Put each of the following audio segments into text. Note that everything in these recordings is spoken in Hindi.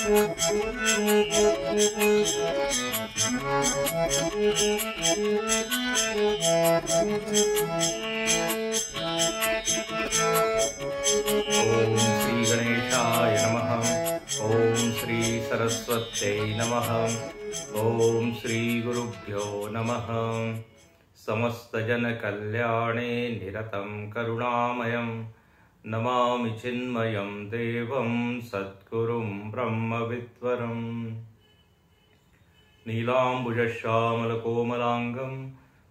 श्री गणेशाय नमः। ओम श्री सरस्वत्यै नमः। ओम श्री गुरुभ्यो नमः। समस्त जन कल्याणे निरतं करुणामयं नमामि चिन्मयं देवं सद्गुरुं ब्रह्मविद्वरम्। नीलाम्बुजश्यामलकोमलाङ्गं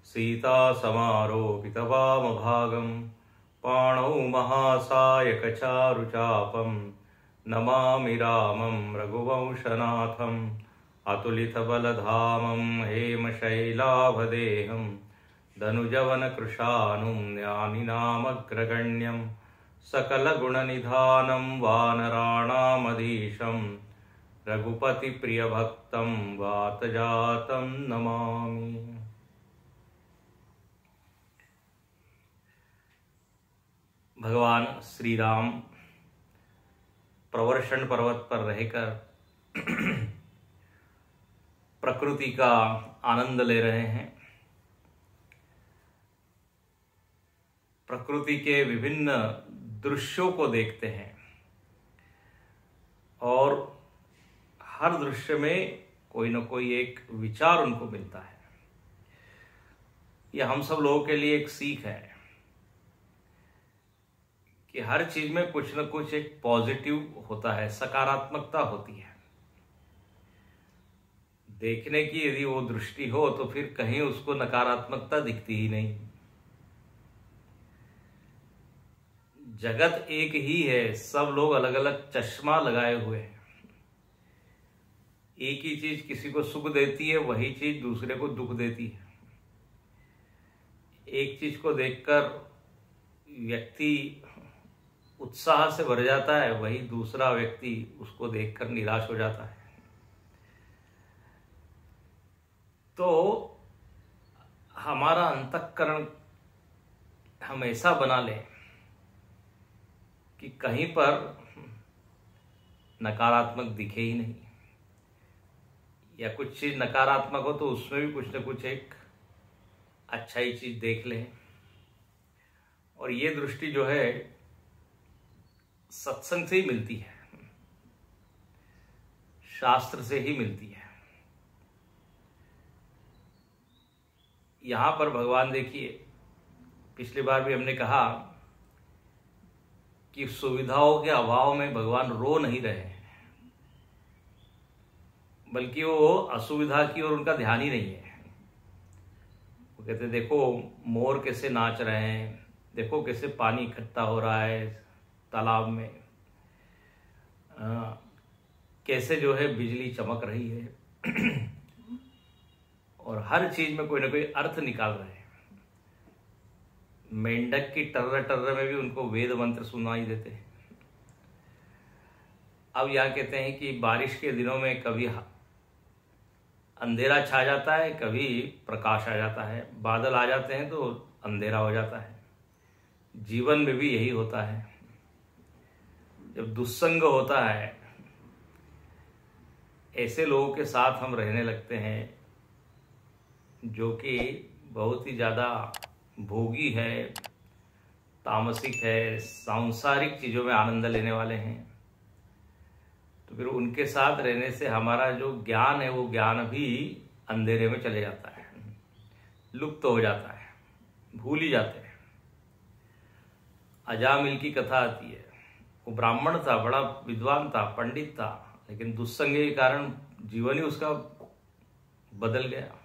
सीतासमारोपितवामभागं पाणौ महासायकचारुचापं नमामि रामं रघुवंशनाथम्। अतुलितबलधामं हेमशैलाभदेहं धनुजवनकृशानुं ज्ञानिनामग्रगण्यं सकलगुणनिधानं वानराणामधीशं रघुपतिप्रियभक्तं वातजातं नमामि। भगवान श्री राम प्रवर्षण पर्वत पर रहकर प्रकृति का आनंद ले रहे हैं। प्रकृति के विभिन्न दृश्यों को देखते हैं और हर दृश्य में कोई न कोई एक विचार उनको मिलता है। यह हम सब लोगों के लिए एक सीख है कि हर चीज में कुछ न कुछ एक पॉजिटिव होता है, सकारात्मकता होती है। देखने की यदि वो दृष्टि हो तो फिर कहीं उसको नकारात्मकता दिखती ही नहीं। जगत एक ही है, सब लोग अलग अलग चश्मा लगाए हुए हैं। एक ही चीज किसी को सुख देती है, वही चीज दूसरे को दुख देती है। एक चीज को देखकर व्यक्ति उत्साह से भर जाता है, वही दूसरा व्यक्ति उसको देखकर निराश हो जाता है। तो हमारा अंतःकरण हम ऐसा बना लें कि कहीं पर नकारात्मक दिखे ही नहीं, या कुछ चीज नकारात्मक हो तो उसमें भी कुछ न कुछ एक अच्छा ही चीज देख लें। और ये दृष्टि जो है सत्संग से ही मिलती है, शास्त्र से ही मिलती है। यहां पर भगवान देखिए, पिछली बार भी हमने कहा कि सुविधाओं के अभाव में भगवान रो नहीं रहे हैं, बल्कि वो असुविधा की ओर उनका ध्यान ही नहीं है। वो कहते देखो मोर कैसे नाच रहे हैं, देखो कैसे पानी इकट्ठा हो रहा है तालाब में, कैसे जो है बिजली चमक रही है और हर चीज में कोई ना कोई अर्थ निकाल रहे हैं। मेंढक की टर्र टर्र में भी उनको वेद मंत्र सुनाई देते हैं। अब यहाँ कहते हैं कि बारिश के दिनों में कभी अंधेरा छा जाता है, कभी प्रकाश आ जाता है, बादल आ जाते हैं तो अंधेरा हो जाता है। जीवन में भी यही होता है। जब दुस्संग होता है, ऐसे लोगों के साथ हम रहने लगते हैं जो कि बहुत ही ज्यादा भोगी है, तामसिक है, सांसारिक चीजों में आनंद लेने वाले हैं, तो फिर उनके साथ रहने से हमारा जो ज्ञान है वो ज्ञान भी अंधेरे में चले जाता है, लुप्त हो जाता है, भूल ही जाते हैं। अजामिल की कथा आती है। वो ब्राह्मण था, बड़ा विद्वान था, पंडित था, लेकिन दुस्संग के कारण जीवन ही उसका बदल गया।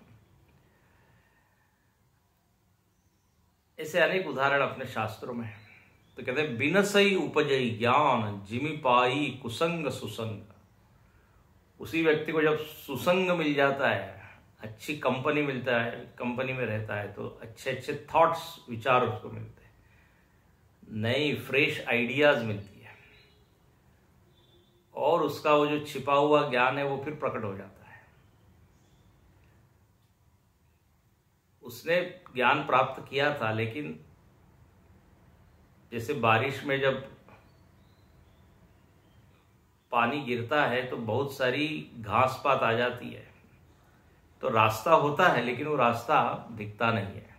ऐसे अनेक उदाहरण अपने शास्त्रों में हैं। तो कहते हैं बिनसई उपजई ज्ञान जिमि पाई कुसंग सुसंग। उसी व्यक्ति को जब सुसंग मिल जाता है, अच्छी कंपनी मिलता है, कंपनी में रहता है, तो अच्छे अच्छे थॉट्स, विचार उसको मिलते हैं, नई फ्रेश आइडियाज मिलती है और उसका वो जो छिपा हुआ ज्ञान है वो फिर प्रकट हो जाता है। उसने ज्ञान प्राप्त किया था, लेकिन जैसे बारिश में जब पानी गिरता है तो बहुत सारी घास पात आ जाती है, तो रास्ता होता है लेकिन वो रास्ता दिखता नहीं है।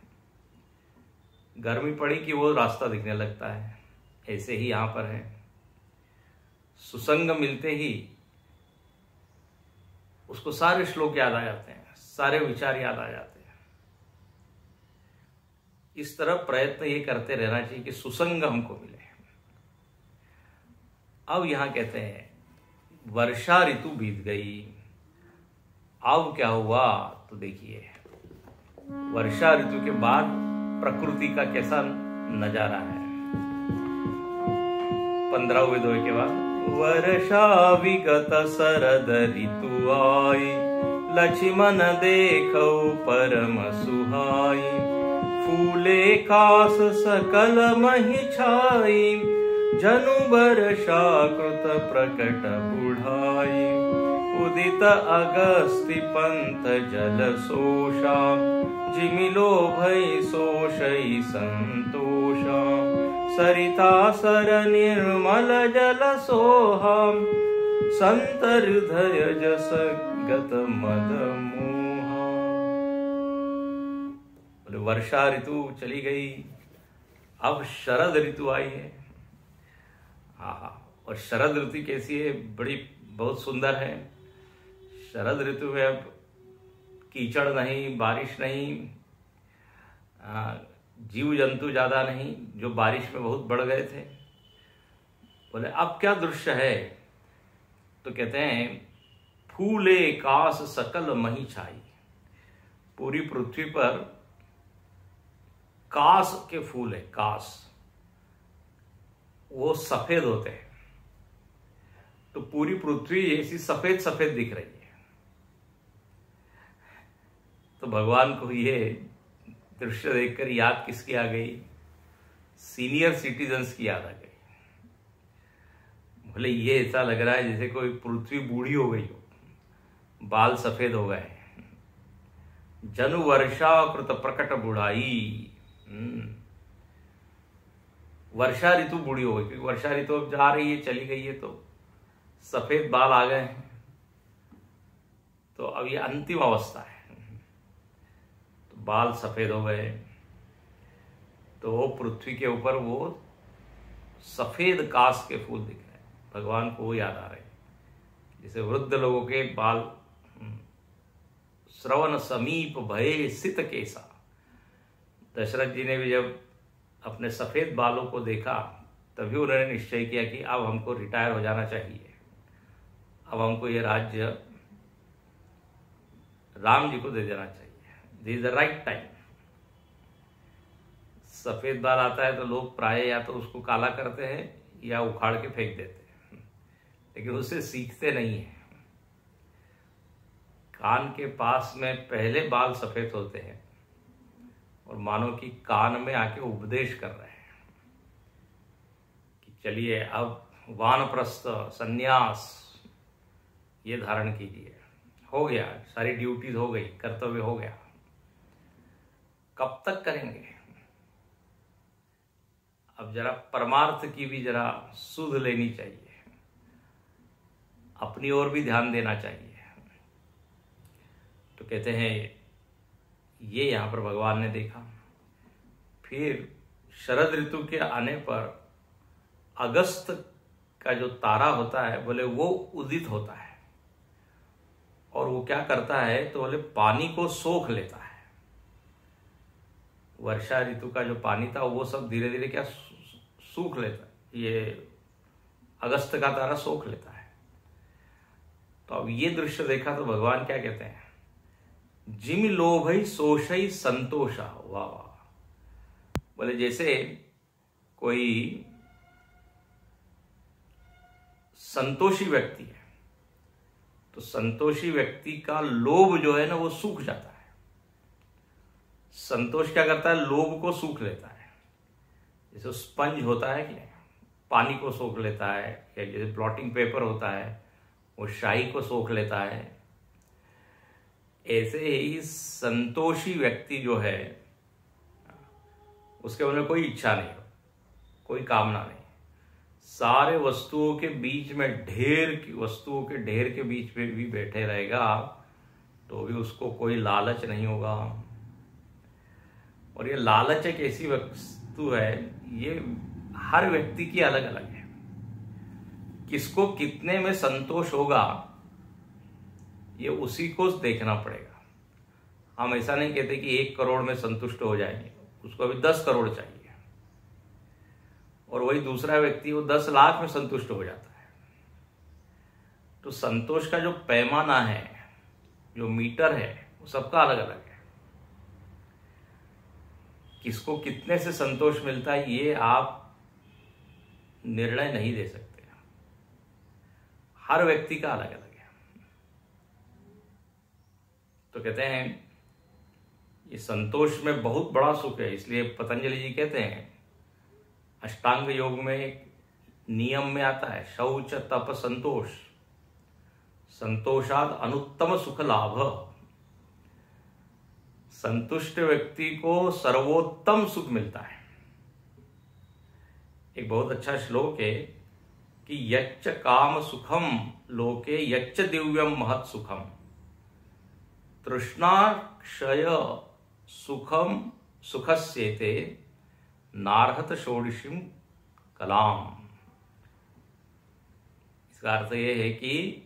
गर्मी पड़ी कि वो रास्ता दिखने लगता है। ऐसे ही यहाँ पर है, सुसंग मिलते ही उसको सारे श्लोक याद आ जाते हैं, सारे विचार याद आ जाते हैं। इस तरह प्रयत्न ये करते रहना चाहिए कि सुसंग हमको मिले। अब यहां कहते हैं वर्षा ऋतु बीत गई, अब क्या हुआ? तो देखिए वर्षा ऋतु के बाद प्रकृति का कैसा नजारा है। 15वें दोहे के बाद वर्षा विगत शरद ऋतु आई, लक्ष्मण देखो परम सुहाई, फूले कास सकल मही छाई, जनु वर्षा कृत प्रकट बुढ़ाई, उदित अगस्ति पंथ जल सोषा, जिमिलो भई सोषई संतोषा, सरिता सर निर्मल जल सोहा, संत हृदय जस गत मद मोहा। बोले वर्षा ऋतु चली गई, अब शरद ऋतु आई है। हाँ, और शरद ऋतु कैसी है? बड़ी बहुत सुंदर है। शरद ऋतु में अब कीचड़ नहीं, बारिश नहीं, जीव जंतु ज्यादा नहीं जो बारिश में बहुत बढ़ गए थे। बोले अब क्या दृश्य है? तो कहते हैं फूले कास सकल मही छाई, पूरी पृथ्वी पर कास के फूल है, कास, वो सफेद होते हैं, तो पूरी पृथ्वी ऐसी सफेद सफेद दिख रही है। तो भगवान को ये दृश्य देखकर याद किसकी आ गई? सीनियर सिटीजन्स की याद आ गई। बोले ये ऐसा लग रहा है जैसे कोई पृथ्वी बूढ़ी हो गई हो, बाल सफेद हो गए। जनु वर्षा कृत प्रकट बुढ़ाई, वर्षा ऋतु बूढ़ी हो गई, क्योंकि वर्षा ऋतु अब जा रही है, चली गई है, तो सफेद बाल आ गए हैं। तो अब ये अंतिम अवस्था है, तो बाल सफेद हो गए, तो वो पृथ्वी के ऊपर वो सफेद कास के फूल दिख रहे हैं। भगवान को वो याद आ रहे हैं, जैसे वृद्ध लोगों के बाल श्रवण समीप भये सित केसा। दशरथ जी ने भी जब अपने सफेद बालों को देखा तभी उन्होंने निश्चय किया कि अब हमको रिटायर हो जाना चाहिए, अब हमको ये राज्य राम जी को दे देना चाहिए। This is the right time. सफेद बाल आता है तो लोग प्राय या तो उसको काला करते हैं या उखाड़ के फेंक देते हैं, लेकिन उससे सीखते नहीं है। कान के पास में पहले बाल सफेद होते हैं और मानो कि कान में आके उपदेश कर रहे हैं कि चलिए अब वानप्रस्थ संन्यास ये धारण कीजिए। हो गया, सारी ड्यूटीज हो गई, कर्तव्य हो गया। कब तक करेंगे? अब जरा परमार्थ की भी जरा सुध लेनी चाहिए, अपनी ओर भी ध्यान देना चाहिए। तो कहते हैं ये यहां पर भगवान ने देखा। फिर शरद ऋतु के आने पर अगस्त का जो तारा होता है, बोले वो उदित होता है, और वो क्या करता है तो बोले पानी को सोख लेता है। वर्षा ऋतु का जो पानी था वो सब धीरे धीरे क्या सूख लेता है, ये अगस्त का तारा सोख लेता है। तो अब ये दृश्य देखा तो भगवान क्या कहते हैं? जिम लोभई सोशई संतोषा। वाह वाह। बोले जैसे कोई संतोषी व्यक्ति है, तो संतोषी व्यक्ति का लोभ जो है ना वो सूख जाता है। संतोष क्या करता है? लोभ को सूख लेता है। जैसे स्पंज होता है कि पानी को सोख लेता है, या जैसे ब्लॉटिंग पेपर होता है वो शाही को सोख लेता है, ऐसे ही संतोषी व्यक्ति जो है उसके मन में कोई इच्छा नहीं हो, कोई कामना नहीं। सारे वस्तुओं के बीच में वस्तुओं के ढेर के बीच में भी बैठे रहेगा तो भी उसको कोई लालच नहीं होगा। और ये लालच एक ऐसी वस्तु है, ये हर व्यक्ति की अलग अलग है। किसको कितने में संतोष होगा ये उसी को देखना पड़ेगा। हम ऐसा नहीं कहते कि 1 करोड़ में संतुष्ट हो जाएंगे, उसको अभी 10 करोड़ चाहिए। और वही दूसरा व्यक्ति वो 10 लाख में संतुष्ट हो जाता है। तो संतोष का जो पैमाना है, जो मीटर है, वो सबका अलग अलग है। किसको कितने से संतोष मिलता है ये आप निर्णय नहीं दे सकते। हर व्यक्ति का अलग अलग है। तो कहते हैं ये संतोष में बहुत बड़ा सुख है। इसलिए पतंजलि जी कहते हैं अष्टांग योग में एक नियम में आता है, शौच तप संतोष, संतोषाद अनुत्तम सुख लाभ। संतुष्ट व्यक्ति को सर्वोत्तम सुख मिलता है। एक बहुत अच्छा श्लोक है कि यच्च काम सुखम लोके यच्च दिव्यम महत् सुखम तृष्णा क्षय सुखम सुखस्येते नार्हत षोडशीम कलाम। इसका अर्थ यह है कि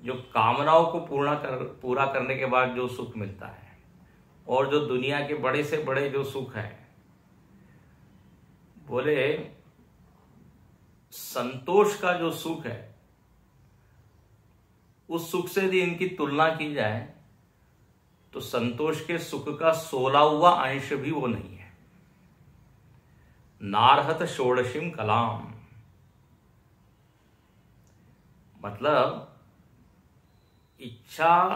जो कामनाओं को पूरा करने के बाद जो सुख मिलता है और जो दुनिया के बड़े से बड़े जो सुख है, बोले संतोष का जो सुख है उस सुख से यदि इनकी तुलना की जाए तो संतोष के सुख का 16वां अंश भी वो नहीं है। नार्हत षोडशीम कलाम मतलब इच्छा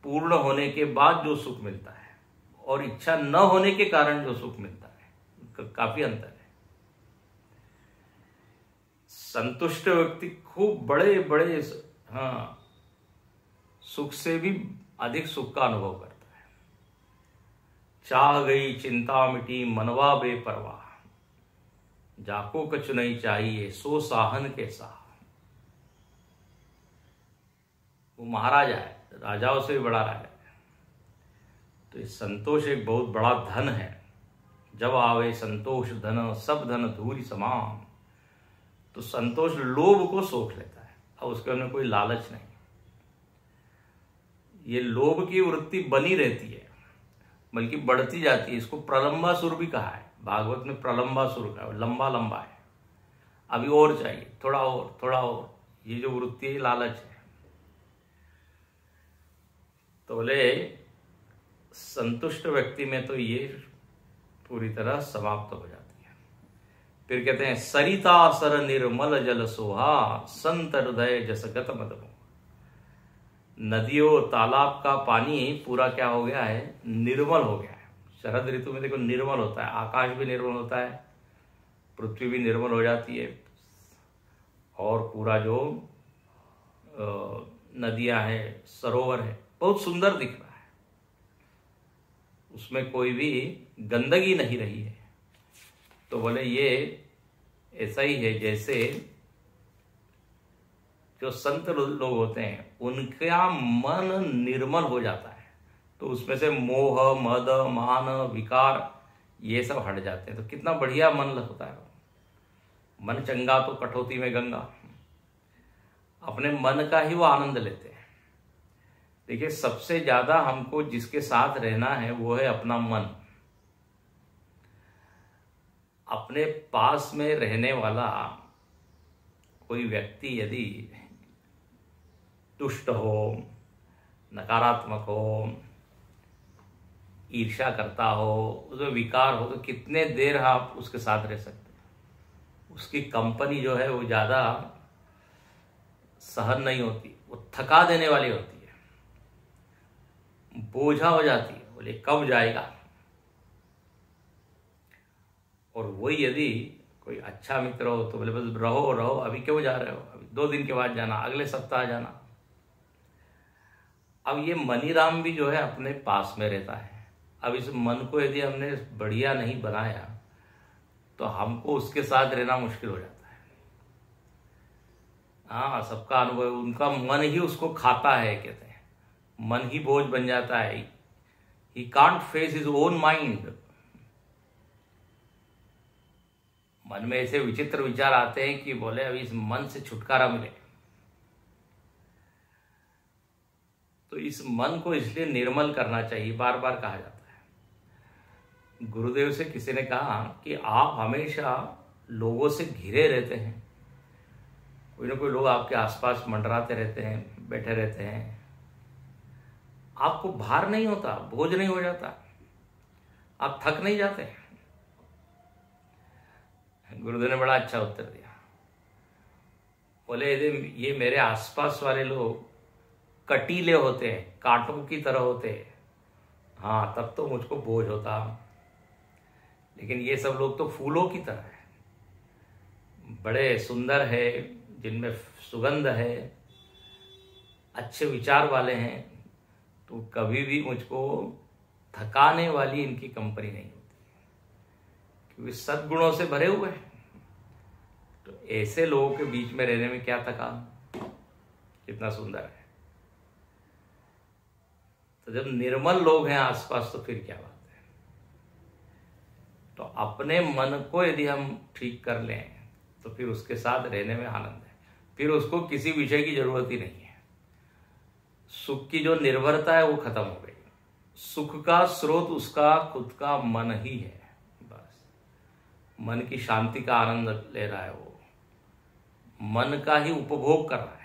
पूर्ण होने के बाद जो सुख मिलता है और इच्छा न होने के कारण जो सुख मिलता है, काफी अंतर है। संतुष्ट व्यक्ति खूब बड़े बड़े सुख से भी अधिक सुख का अनुभव करता है। चाह गई चिंता मिटी मनवा बेपरवाह, जाको कछु नहीं चाहिए सो साहन के साह। वो महाराजा है, राजाओं से भी बड़ा राजा है। तो इस संतोष एक बहुत बड़ा धन है। जब आवे संतोष धन सब धन धूरी समान। तो संतोष लोभ को सोख लेता है और उसके अंदर कोई लालच नहीं। ये लोभ की वृत्ति बनी रहती है, बल्कि बढ़ती जाती है। इसको प्रलंबासुर भी कहा है, भागवत में प्रलंबासुर का, लंबा लंबा है, अभी और चाहिए, थोड़ा और थोड़ा और। ये जो वृत्ति है लालच है। तो बोले संतुष्ट व्यक्ति में तो ये पूरी तरह समाप्त हो जाती है। फिर कहते हैं सरिता सर निर्मल जल सोहा संत हृदय जस गत मद। नदियों तालाब का पानी पूरा क्या हो गया है, निर्मल हो गया है। शरद ऋतु में देखो निर्मल होता है, आकाश भी निर्मल होता है, पृथ्वी भी निर्मल हो जाती है और पूरा जो नदियां हैं, सरोवर है, बहुत सुंदर दिख रहा है। उसमें कोई भी गंदगी नहीं रही है। तो बोले ये ऐसा ही है जैसे जो संत लोग होते हैं उनका मन निर्मल हो जाता है, तो उसमें से मोह मद मान विकार ये सब हट जाते हैं। तो कितना बढ़िया मन लगता है। मन चंगा तो कठौती में गंगा। अपने मन का ही वो आनंद लेते हैं। देखिए सबसे ज्यादा हमको जिसके साथ रहना है वो है अपना मन। अपने पास में रहने वाला कोई व्यक्ति यदि दुष्ट हो, नकारात्मक हो, ईर्ष्या करता हो, उसमें विकार हो, तो कितने देर आप उसके साथ रह सकते हैं। उसकी कंपनी जो है वो ज्यादा सहन नहीं होती, वो थका देने वाली होती है, बोझा हो जाती है। बोले कब जाएगा। और वही यदि कोई अच्छा मित्र हो तो बोले बस रहो रहो, अभी क्यों जा रहे हो, अभी 2 दिन के बाद जाना, अगले सप्ताह जाना। अब ये मनीराम भी जो है अपने पास में रहता है। अब इस मन को यदि हमने बढ़िया नहीं बनाया तो हमको उसके साथ रहना मुश्किल हो जाता है। हाँ, सबका अनुभव, उनका मन ही उसको खाता है, कहते हैं मन ही बोझ बन जाता है। He can't face his own mind. मन में ऐसे विचित्र विचार आते हैं कि बोले अभी इस मन से छुटकारा मिले। तो इस मन को इसलिए निर्मल करना चाहिए, बार बार कहा जाता है। गुरुदेव से किसी ने कहा कि आप हमेशा लोगों से घिरे रहते हैं, कोई ना कोई लोग आपके आसपास मंडराते रहते हैं, बैठे रहते हैं, आपको भार नहीं होता, बोझ नहीं हो जाता, आप थक नहीं जाते। गुरुदेव ने बड़ा अच्छा उत्तर दिया। बोले ये मेरे आसपास वाले लोग कटीले होते हैं, कांटों की तरह होते हैं, हाँ तब तो मुझको बोझ होता, लेकिन ये सब लोग तो फूलों की तरह है, बड़े सुंदर है, जिनमें सुगंध है, अच्छे विचार वाले हैं, तो कभी भी मुझको थकाने वाली इनकी कंपनी नहीं होती, क्योंकि सद्गुणों से भरे हुए हैं। तो ऐसे लोगों के बीच में रहने में क्या थकान, कितना सुंदर है। तो जब निर्मल लोग हैं आसपास तो फिर क्या बात है। तो अपने मन को यदि हम ठीक कर लें तो फिर उसके साथ रहने में आनंद है, फिर उसको किसी विषय की जरूरत ही नहीं है। सुख की जो निर्भरता है वो खत्म हो गई। सुख का स्रोत उसका खुद का मन ही है, बस मन की शांति का आनंद ले रहा है, वो मन का ही उपभोग कर रहा है।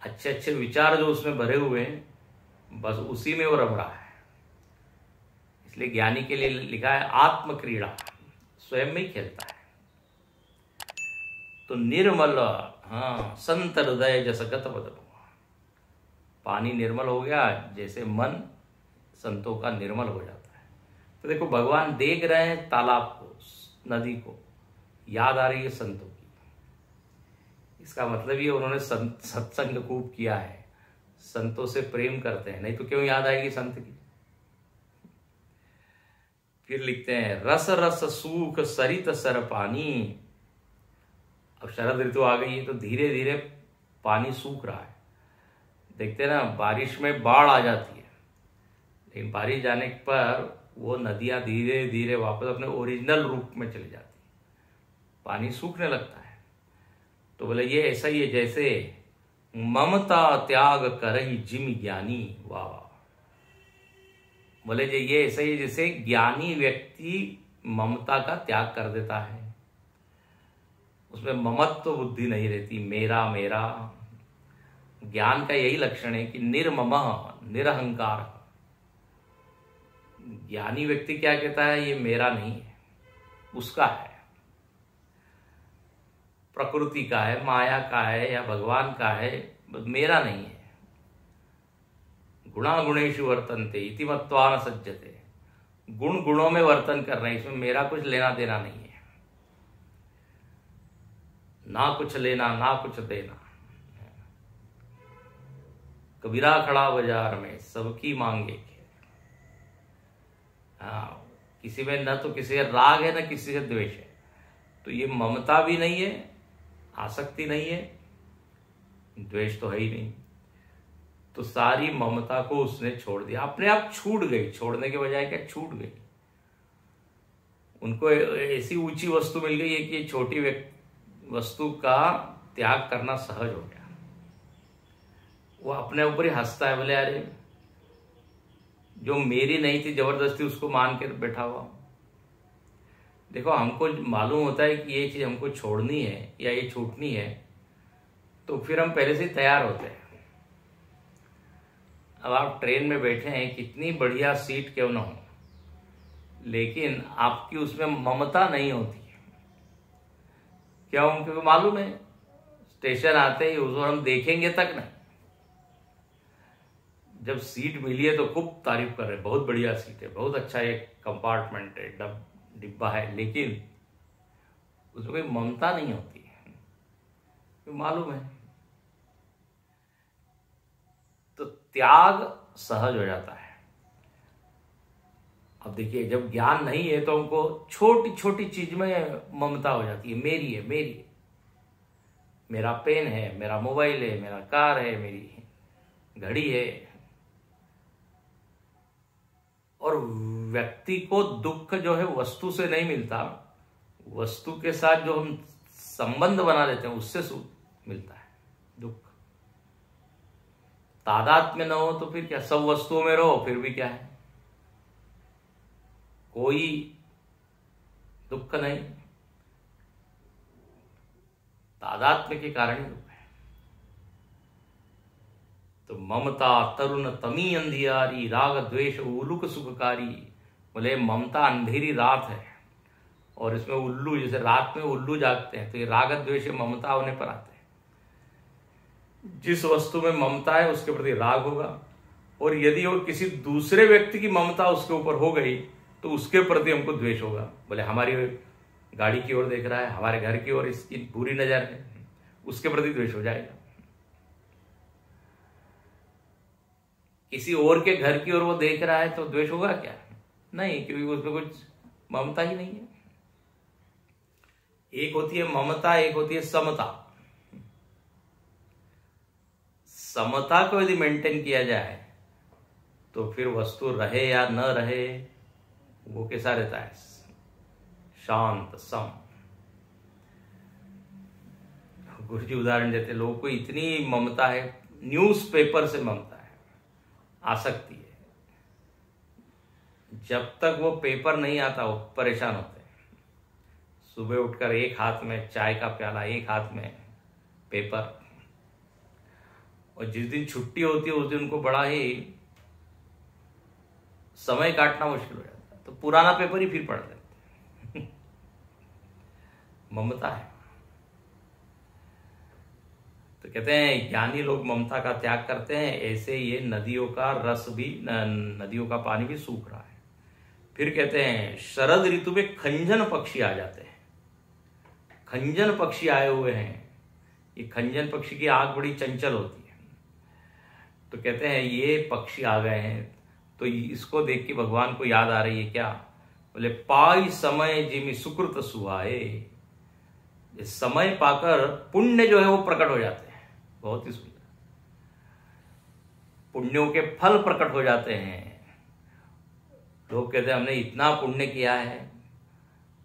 अच्छे अच्छे विचार जो उसमें भरे हुए हैं, बस उसी में वो रम रहा है। इसलिए ज्ञानी के लिए लिखा है आत्म क्रीड़ा, स्वयं में ही खेलता है। तो निर्मल, हाँ संत हृदय जस गत बदन, पानी निर्मल हो गया जैसे मन संतों का निर्मल हो जाता है। तो देखो भगवान देख रहे हैं तालाब को, नदी को, याद आ रही है संतों की। इसका मतलब ये उन्होंने सत्संग खूब किया है, संतों से प्रेम करते हैं, नहीं तो क्यों याद आएगी संत की। फिर लिखते हैं रस रस सूख सरित सर पानी। अब शरद ऋतु आ गई है तो धीरे धीरे पानी सूख रहा है। देखते हैं ना, बारिश में बाढ़ आ जाती है, लेकिन बारिश जाने पर वो नदियां धीरे धीरे वापस अपने ओरिजिनल रूप में चली जाती है, पानी सूखने लगता है। तो बोले ये ऐसा ही है जैसे ममता त्याग करही जिम ज्ञानी। वाह वाह। बोले ये ऐसा ही जैसे ज्ञानी व्यक्ति ममता का त्याग कर देता है, उसमें ममत्व तो बुद्धि नहीं रहती, मेरा मेरा। ज्ञान का यही लक्षण है कि निर्ममः निरहंकार। ज्ञानी व्यक्ति क्या कहता है, ये मेरा नहीं है, उसका है, प्रकृति का है, माया का है या भगवान का है, मेरा नहीं है। गुणा गुणेषु वर्तन्ते इति मत्वा न सज्जते। गुण गुणों में वर्तन कर रहे हैं, इसमें मेरा कुछ लेना देना नहीं है, ना कुछ लेना ना कुछ देना। कबीरा खड़ा बाजार में सबकी मांगे। हाँ, किसी में न तो किसी से राग है न किसी से द्वेष है, तो ये ममता भी नहीं है, आसक्ति नहीं है, द्वेष तो है ही नहीं। तो सारी ममता को उसने छोड़ दिया, अपने आप छूट गई, छोड़ने के बजाय क्या छूट गई। उनको ऐसी ऊंची वस्तु मिल गई है कि छोटी वस्तु का त्याग करना सहज हो गया। वो अपने ऊपर ही हंसता है, बोले अरे जो मेरी नहीं थी जबरदस्ती उसको मान के बैठा हुआ। देखो हमको मालूम होता है कि ये चीज हमको छोड़नी है या ये छूटनी है, तो फिर हम पहले से तैयार होते हैं। अब आप ट्रेन में बैठे हैं, कितनी बढ़िया सीट क्यों ना हो, लेकिन आपकी उसमें ममता नहीं होती है। क्यों? क्योंकि मालूम है स्टेशन आते ही उसको हम देखेंगे तक नहीं। जब सीट मिली है तो खूब तारीफ कर रहे हैं, बहुत बढ़िया सीट है, बहुत अच्छा एक कंपार्टमेंट है, डिब्बा है, लेकिन उसमें कोई ममता नहीं होती है, तो मालूम है। तो त्याग सहज हो जाता है। अब देखिए, जब ज्ञान नहीं है तो हमको छोटी छोटी चीज में ममता हो जाती है। मेरी है, मेरी है, मेरा पेन है, मेरा मोबाइल है, मेरा कार है, मेरी घड़ी है। और व्यक्ति को दुख जो है वस्तु से नहीं मिलता, वस्तु के साथ जो हम संबंध बना लेते हैं उससे सुख मिलता है दुख। तादाद में न हो तो फिर क्या, सब वस्तुओं में रहो फिर भी क्या है, कोई दुख नहीं, तादात्म्य के कारण ही दुख है। तो ममता तरुण तमी अंधियारी, राग द्वेष उलुक सुखकारी। बोले ममता अंधेरी रात है, और इसमें उल्लू, जैसे रात में उल्लू जागते हैं तो ये राग द्वेष ममता होने पर आते हैं। जिस वस्तु में ममता है उसके प्रति राग होगा, और यदि और किसी दूसरे व्यक्ति की ममता उसके ऊपर हो गई तो उसके प्रति हमको द्वेष होगा। बोले हमारी गाड़ी की ओर देख रहा है, हमारे घर की ओर इसकी बुरी नजर है, उसके प्रति द्वेष हो जाएगा। किसी और के घर की ओर वो देख रहा है तो द्वेष होगा क्या? नहीं, क्योंकि उसमें कुछ ममता ही नहीं है। एक होती है ममता, एक होती है समता। समता को यदि मेंटेन किया जाए तो फिर वस्तु रहे या न रहे वो कैसा रहता है, शांत सम। गुरुजी उदाहरण देते, लोगों को इतनी ममता है, न्यूज़पेपर से ममता है, आसक्ति है। जब तक वो पेपर नहीं आता वो परेशान होते हैं। सुबह उठकर एक हाथ में चाय का प्याला, एक हाथ में पेपर, और जिस दिन छुट्टी होती है उस दिन उनको बड़ा ही समय काटना मुश्किल हो जाता है, तो पुराना पेपर ही फिर पढ़ लेते हैं। ममता है। तो कहते हैं ज्ञानी लोग ममता का त्याग करते हैं, ऐसे ये नदियों का रस भी, नदियों का पानी भी सूख रहा है। फिर कहते हैं शरद ऋतु में खंजन पक्षी आ जाते हैं। खंजन पक्षी आए हुए हैं। ये खंजन पक्षी की आंख बड़ी चंचल होती है, तो कहते हैं ये पक्षी आ गए हैं, तो इसको देख के भगवान को याद आ रही है क्या? बोले पाई समय जिमि सुकृत सुहाए। समय पाकर पुण्य जो है वो प्रकट हो जाते हैं। बहुत ही सुंदर, पुण्यों के फल प्रकट हो जाते हैं। लोग कहते हैं हमने इतना पुण्य किया है,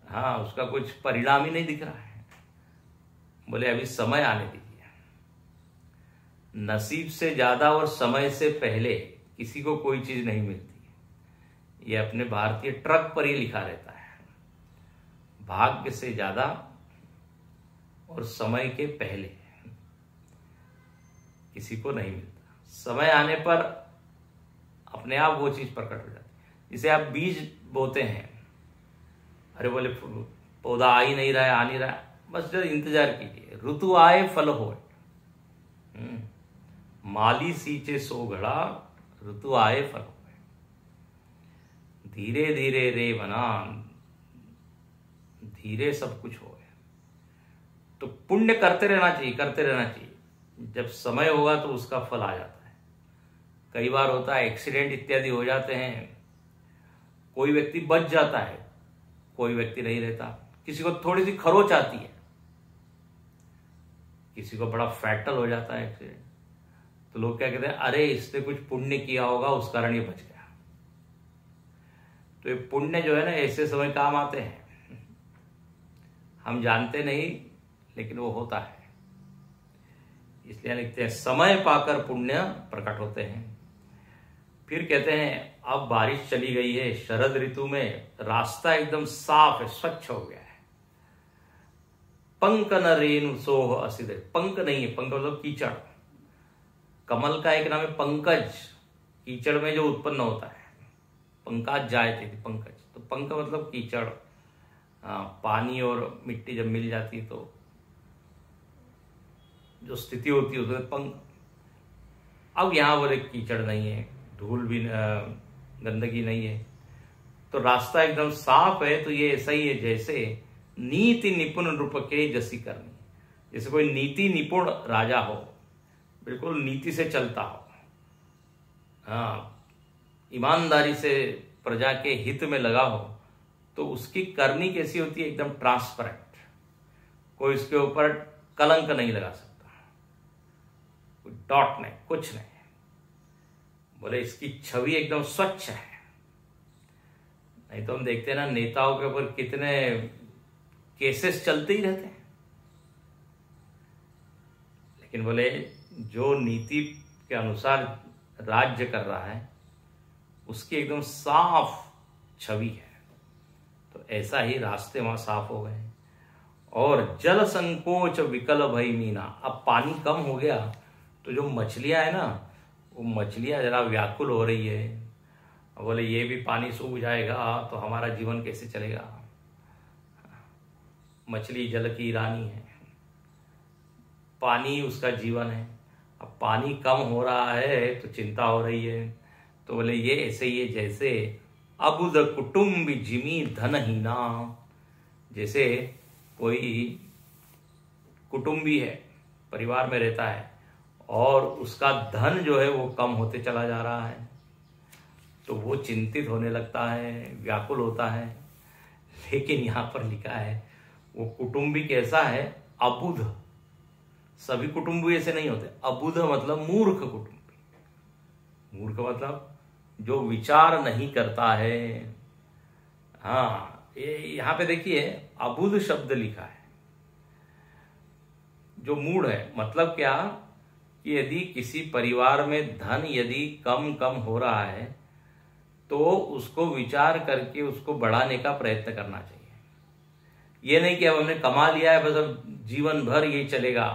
हाँ, उसका कुछ परिणाम ही नहीं दिख रहा है। बोले अभी समय आने दीजिए। नसीब से ज्यादा और समय से पहले किसी को कोई चीज नहीं मिलती। ये अपने भारतीय ट्रक पर ही लिखा रहता है, भाग्य से ज्यादा और समय के पहले किसी को नहीं मिलता। समय आने पर अपने आप वो चीज प्रकट हो जाती है। जिसे आप बीज बोते हैं, अरे बोले पौधा आ ही नहीं रहा है, आ नहीं रहा है, बस जो इंतजार कीजिए, ऋतु आए फल होए। माली सींचे सो घड़ा, ऋतु आए फल होए। धीरे धीरे रे बना, धीरे सब कुछ होए। तो पुण्य करते रहना चाहिए, करते रहना चाहिए। जब समय होगा तो उसका फल आ जाता है। कई बार होता है एक्सीडेंट इत्यादि हो जाते हैं, कोई व्यक्ति बच जाता है, कोई व्यक्ति नहीं रहता। किसी को थोड़ी सी खरोच आती है, किसी को बड़ा फैटल हो जाता है एक्सीडेंट, तो लोग क्या कहते हैं, अरे इसने कुछ पुण्य किया होगा उस कारण ये बच गया। तो ये पुण्य जो है ना ऐसे समय काम आते हैं, हम जानते नहीं लेकिन वो होता है। इसलिए लिखते हैं समय पाकर पुण्य प्रकट होते हैं। फिर कहते हैं अब बारिश चली गई है, शरद ऋतु में रास्ता एकदम साफ है, स्वच्छ हो गया है। पंक न रेणु सोह असिद, पंक नहीं है, पंक मतलब कीचड़। कमल का एक नाम है पंकज, कीचड़ में जो उत्पन्न होता है, पंकज जायते थे, पंकज। तो पंक मतलब कीचड़, पानी और मिट्टी जब मिल जाती है तो जो स्थिति होती है उसमें पंक। अब यहां बोले कीचड़ नहीं है, धूल भी गंदगी नहीं है, तो रास्ता एकदम साफ है। तो ये ऐसा ही है जैसे नीति निपुण रूप के जसी करनी, जैसे कोई नीति निपुण राजा हो, बिल्कुल नीति से चलता हो, हाँ, ईमानदारी से प्रजा के हित में लगा हो तो उसकी करनी कैसी होती है, एकदम ट्रांसपेरेंट, कोई उसके ऊपर कलंक नहीं लगा सकता, कोई डॉट नहीं, कुछ नहीं। बोले इसकी छवि एकदम स्वच्छ है। नहीं तो हम देखते हैं ना, नेताओं के ऊपर कितने केसेस चलते ही रहते हैं, लेकिन बोले जो नीति के अनुसार राज्य कर रहा है उसकी एकदम साफ छवि है। तो ऐसा ही रास्ते वहां साफ हो गए। और जल संकोच विकल भई मीना, अब पानी कम हो गया तो जो मछलियां है ना, वो मछलियां जरा व्याकुल हो रही है। बोले ये भी पानी सूख जाएगा तो हमारा जीवन कैसे चलेगा। मछली जल की रानी है, पानी उसका जीवन है। अब पानी कम हो रहा है तो चिंता हो रही है। तो बोले ये ऐसे ही है जैसे अबुद कुटुम्ब जिमी धनहीना, जैसे कोई कुटुंबी है, परिवार में रहता है और उसका धन जो है वो कम होते चला जा रहा है, तो वो चिंतित होने लगता है, व्याकुल होता है। लेकिन यहाँ पर लिखा है वो कुटुंबी कैसा है, अबुध। सभी कुटुंबी ऐसे नहीं होते। अबुध मतलब मूर्ख कुटुंबी। मूर्ख मतलब जो विचार नहीं करता है। हाँ, ये यहाँ पे देखिए अबुध शब्द लिखा है। जो मूढ़ है मतलब क्या कि यदि किसी परिवार में धन यदि कम कम हो रहा है तो उसको विचार करके उसको बढ़ाने का प्रयत्न करना चाहिए। ये नहीं कि अब हमने कमा लिया है बस अब जीवन भर ये चलेगा।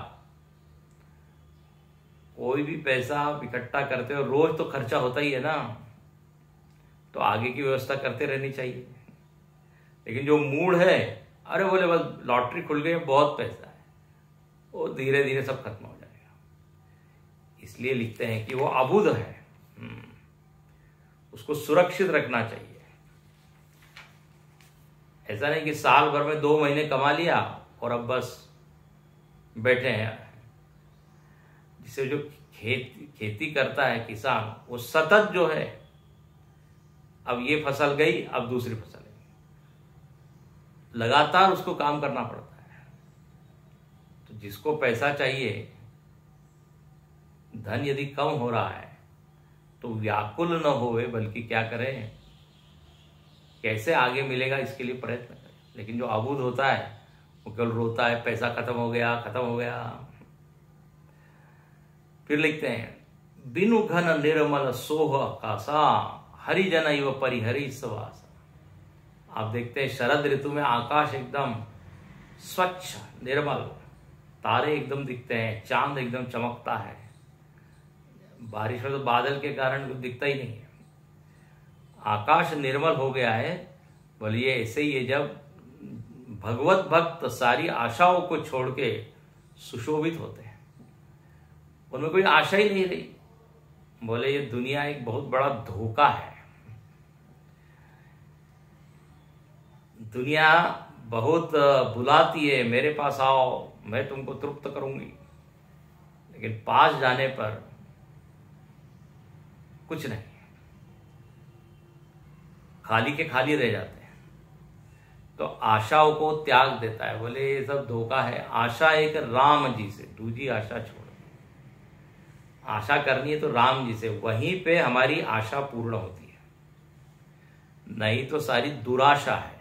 कोई भी पैसा आप इकट्ठा करते हो, रोज तो खर्चा होता ही है ना, तो आगे की व्यवस्था करते रहनी चाहिए। लेकिन जो मूड है, अरे बोले बस लॉटरी खुल गई, बहुत पैसा है, वो धीरे धीरे सब खत्म हो जाएगा। इसलिए लिखते हैं कि वो अबुध है, उसको सुरक्षित रखना चाहिए। ऐसा नहीं कि साल भर में 2 महीने कमा लिया और अब बस बैठे हैं। जिसे जो खेती करता है किसान, वो सतत जो है, अब ये फसल गई अब दूसरी फसल है, लगातार उसको काम करना पड़ता है। तो जिसको पैसा चाहिए, धन यदि कम हो रहा है तो व्याकुल न होवे, बल्कि क्या करें, कैसे आगे मिलेगा इसके लिए प्रयत्न करें। लेकिन जो अबुध होता है वो केवल रोता है, पैसा खत्म हो गया, खत्म हो गया। फिर लिखते हैं बिनु घन निर्मल सोह आकाशा, हरिजन इव परिहरि सवासा। आप देखते हैं शरद ऋतु में आकाश एकदम स्वच्छ निर्मल, तारे एकदम दिखते हैं, चांद एकदम चमकता है। बारिश में तो बादल के कारण कुछ दिखता ही नहीं है। आकाश निर्मल हो गया है। बोलिए ऐसे ही है जब भगवत भक्त सारी आशाओं को छोड़ के सुशोभित होते हैं, उनमें कोई आशा ही नहीं रही। बोले ये दुनिया एक बहुत बड़ा धोखा है। दुनिया बहुत बुलाती है, मेरे पास आओ, मैं तुमको तृप्त करूंगी, लेकिन पास जाने पर कुछ नहीं, खाली के खाली रह जाते हैं। तो आशाओं को त्याग देता है। बोले ये सब धोखा है। आशा एक राम जी से, दूजी आशा छोड़। आशा करनी है तो राम जी से, वहीं पे हमारी आशा पूर्ण होती है, नहीं तो सारी दुराशा है।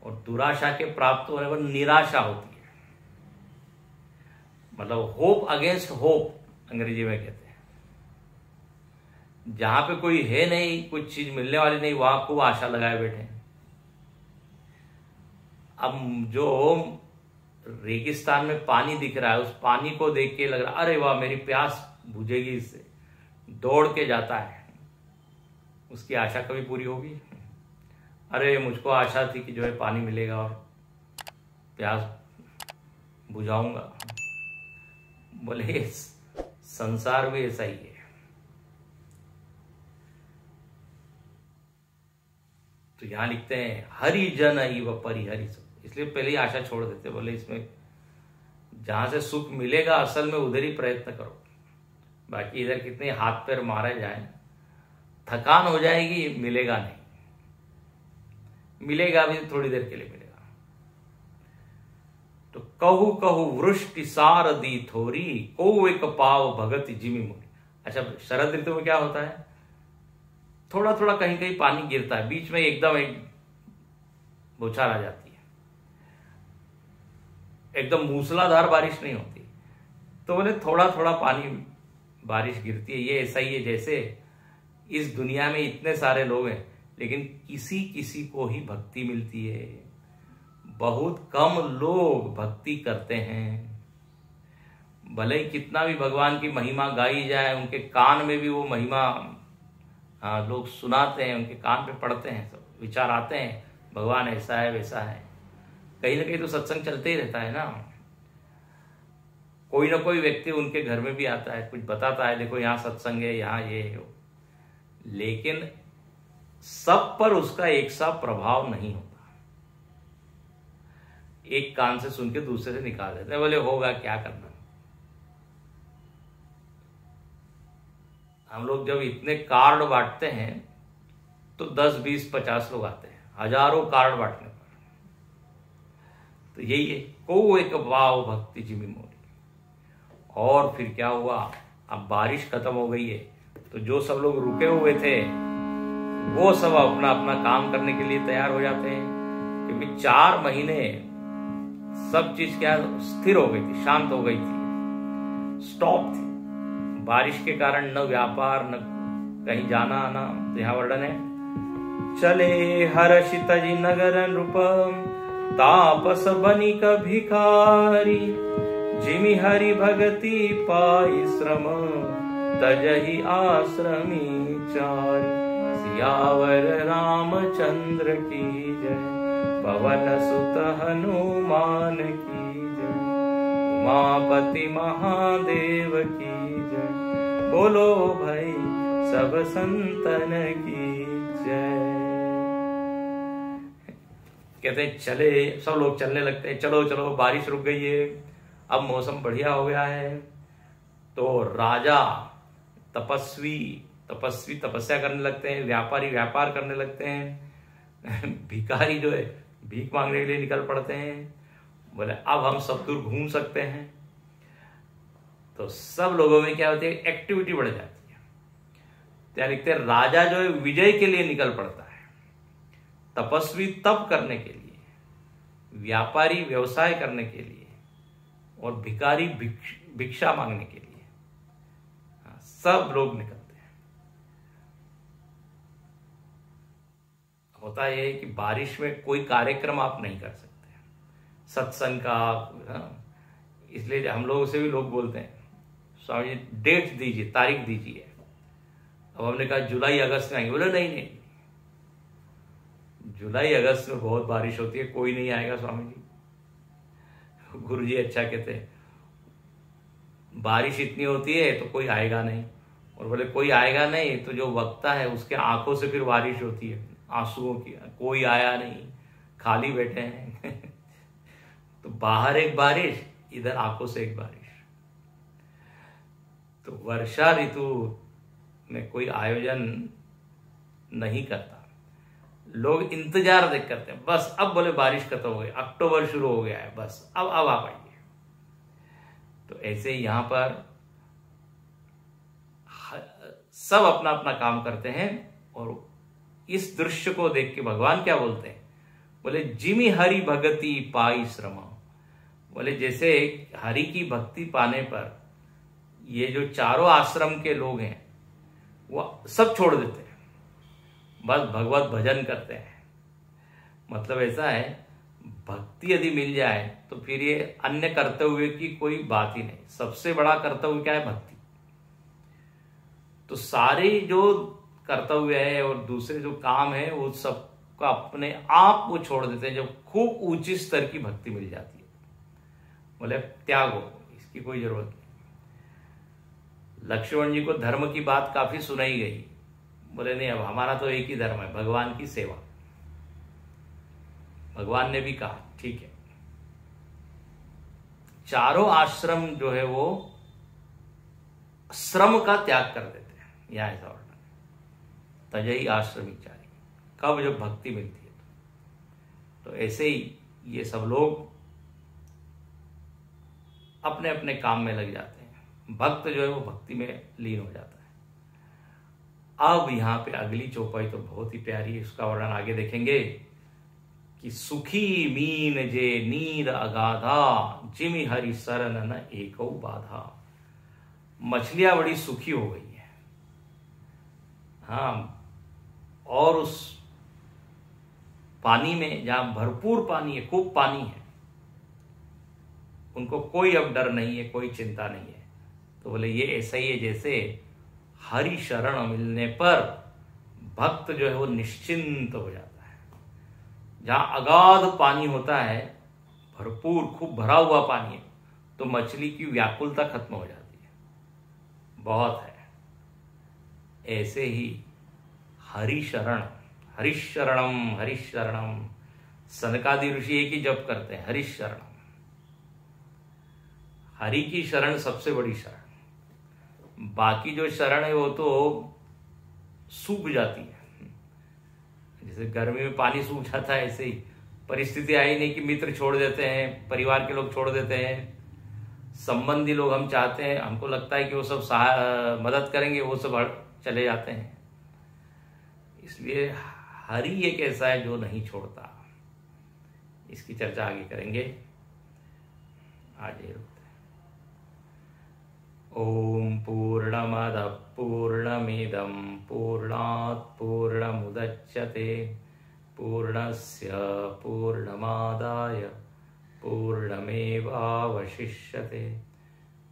और दुराशा के प्राप्त होने पर निराशा होती है। मतलब होप अगेंस्ट होप अंग्रेजी में कहते हैं। जहां पे कोई है नहीं, कुछ चीज मिलने वाली नहीं, वहां खूब आशा लगाए बैठे। अब जो रेगिस्तान में पानी दिख रहा है, उस पानी को देख के लग रहा अरे वाह मेरी प्यास बुझेगी इससे, दौड़ के जाता है। उसकी आशा कभी पूरी होगी? अरे मुझको आशा थी कि जो है पानी मिलेगा और प्यास बुझाऊंगा। बोले संसार भी ऐसा ही है। तो यहां लिखते हैं हरिजन इव परिहरि, इसलिए पहले ही आशा छोड़ देते। बोले इसमें जहां से सुख मिलेगा असल में उधर ही प्रयत्न करो, बाकी इधर कितने हाथ पैर मारे जाए, थकान हो जाएगी, मिलेगा नहीं, मिलेगा भी थोड़ी देर के लिए मिलेगा। तो कहू कहू वृष्टि सार दी थोरी, को एक पाव भगत जिमी मोरी। अच्छा, शरद ऋतु में क्या होता है, थोड़ा थोड़ा कहीं कहीं पानी गिरता है, बीच में एकदम एक बौछार आ जाती है, एकदम मूसलाधार बारिश नहीं होती। तो बोले थोड़ा थोड़ा पानी बारिश गिरती है। ये ऐसा ही है जैसे इस दुनिया में इतने सारे लोग हैं, लेकिन किसी किसी को ही भक्ति मिलती है। बहुत कम लोग भक्ति करते हैं। भले ही कितना भी भगवान की महिमा गाई जाए, उनके कान में भी वो महिमा लोग सुनाते हैं, उनके कान पे पड़ते हैं, सब विचार आते हैं, भगवान ऐसा है वैसा है। कहीं ना कहीं तो सत्संग चलते ही रहता है ना। कोई ना कोई व्यक्ति उनके घर में भी आता है, कुछ बताता है, देखो यहाँ सत्संग है, यहाँ ये है। लेकिन सब पर उसका एक सा प्रभाव नहीं होता। एक कान से सुन के दूसरे से निकाल देते हैं, बोले होगा क्या करना। हम लोग जब इतने कार्ड बांटते हैं तो 10, 20, 50 लोग आते हैं, हजारों कार्ड बांटने पर। तो यही है, को एक वाव भक्ति जिमी मोरी। और फिर क्या हुआ, अब बारिश खत्म हो गई है, तो जो सब लोग रुके हुए थे वो सब अपना अपना काम करने के लिए तैयार हो जाते हैं। क्योंकि 4 महीने सब चीज क्या स्थिर हो गई थी, शांत हो गई थी, स्टॉप थी। बारिश के कारण न व्यापार न कहीं जाना आना। तो यहाँ वर्णन है, चले हर्षित जी नगर नृप, तापस बनी का भिखारी, जिमि हरि भगति पाई श्रम, तजहि आश्रमी चारि। सियावर रामचंद्र की जय, पवन सुत हनुमान की जय, उमापति महादेव की जय, बोलो भाई सब संतन की जय। कहते हैं चले, सब लोग चलने लगते हैं, चलो चलो बारिश रुक गई है, अब मौसम बढ़िया हो गया है। तो राजा तपस्वी तपस्या करने लगते हैं, व्यापारी व्यापार करने लगते हैं, भिखारी जो है भीख मांगने के लिए निकल पड़ते हैं। बोले अब हम सब दूर घूम सकते हैं। तो सब लोगों में क्या होती है, एक्टिविटी बढ़ जाती है। क्या लिखते हैं, राजा जो है विजय के लिए निकल पड़ता है, तपस्वी तप करने के लिए, व्यापारी व्यवसाय करने के लिए, और भिखारी भिक्षा मांगने के लिए। सब लोग निकलते हैं। होता यह है कि बारिश में कोई कार्यक्रम आप नहीं कर सकते सत्संग का। इसलिए हम लोगों से भी लोग बोलते हैं, स्वामी जी डेट दीजिए, तारीख दीजिए। अब हमने कहा जुलाई अगस्त में आएंगे, बोले नहीं नहीं, जुलाई अगस्त में बहुत बारिश होती है, कोई नहीं आएगा स्वामी जी। गुरु जी अच्छा कहते हैं, बारिश इतनी होती है तो कोई आएगा नहीं। और बोले कोई आएगा नहीं तो जो वक्ता है उसके आंखों से फिर बारिश होती है, आंसुओं की। कोई आया नहीं, खाली बैठे हैं। तो बाहर एक बारिश, इधर आंखों से एक बारिश। तो वर्षा ऋतु में कोई आयोजन नहीं करता, लोग इंतजार देख करते हैं, बस अब बोले बारिश खत्म हो गई, अक्टूबर शुरू हो गया है, बस अब आ पाइए। तो ऐसे ही यहां पर सब अपना अपना काम करते हैं। और इस दृश्य को देख के भगवान क्या बोलते हैं, बोले जिमि हरि भगति पाई श्रम। बोले जैसे हरि की भक्ति पाने पर ये जो चारों आश्रम के लोग हैं वो सब छोड़ देते हैं, बस भगवत भजन करते हैं। मतलब ऐसा है, भक्ति यदि मिल जाए तो फिर ये अन्य कर्तव्य की कोई बात ही नहीं। सबसे बड़ा कर्तव्य क्या है, भक्ति। तो सारे जो कर्तव्य है और दूसरे जो काम है वो सब का अपने आप वो छोड़ देते हैं जब खूब ऊंची स्तर की भक्ति मिल जाती है। बोले त्याग हो, इसकी कोई जरूरत नहीं। लक्ष्मण जी को धर्म की बात काफी सुनाई गई, बोले नहीं अब हमारा तो एक ही धर्म है, भगवान की सेवा। भगवान ने भी कहा ठीक है। चारों आश्रम जो है वो श्रम का त्याग कर देते हैं, यहां ऐसा वर्णन। तजई आश्रमिचारी, कब जब भक्ति मिलती है। तो ऐसे ही ये सब लोग अपने अपने काम में लग जाते हैं, भक्त जो है वो भक्ति में लीन हो जाता है। अब यहाँ पे अगली चौपाई तो बहुत ही प्यारी है, उसका वर्णन आगे देखेंगे कि सुखी मीन जे नीर अगाधा, जिमि हरि सरन न एको बाधा। मछलियां बड़ी सुखी हो गई है, हाँ, और उस पानी में जहां भरपूर पानी है, खूब पानी है, उनको कोई अब डर नहीं है, कोई चिंता नहीं है। तो बोले ये ऐसा ही है जैसे हरि शरण मिलने पर भक्त जो है वो निश्चिंत हो जाता है। जहां अगाध पानी होता है, भरपूर खूब भरा हुआ पानी है, तो मछली की व्याकुलता खत्म हो जाती है, बहुत है। ऐसे ही हरिशरण, हरिशरणम हरिशरणम, सनकादि ऋषि एक ही जप करते हैं, हरिशरणम। हरि की शरण सबसे बड़ी शरण, बाकी जो शरण है वो तो सूख जाती है। जैसे गर्मी में पानी सूख जाता है, ऐसे ही परिस्थिति आई नहीं कि मित्र छोड़ देते हैं, परिवार के लोग छोड़ देते हैं, संबंधी लोग हम चाहते हैं, हमको लगता है कि वो सब मदद करेंगे, वो सब चले जाते हैं। इसलिए हरि एक ऐसा है जो नहीं छोड़ता। इसकी चर्चा आगे करेंगे, आज ये रुकते हैं। ओम पूर्णमदः पूर्णमिदं पूर्णात् पूर्णमुदच्यते पूर्णस्य पूर्णमादाय पूर्णमेवावशिष्यते।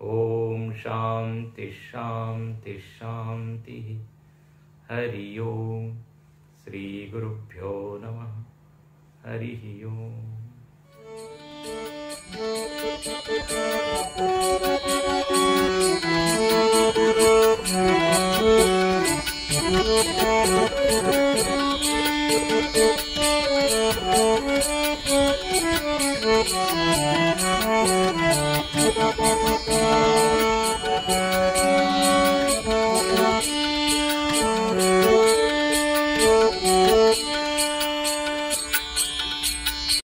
ओम शांति शांति शांति। हरि ओम। श्री गुरुभ्यो नमः। हरि ओम। Thank you.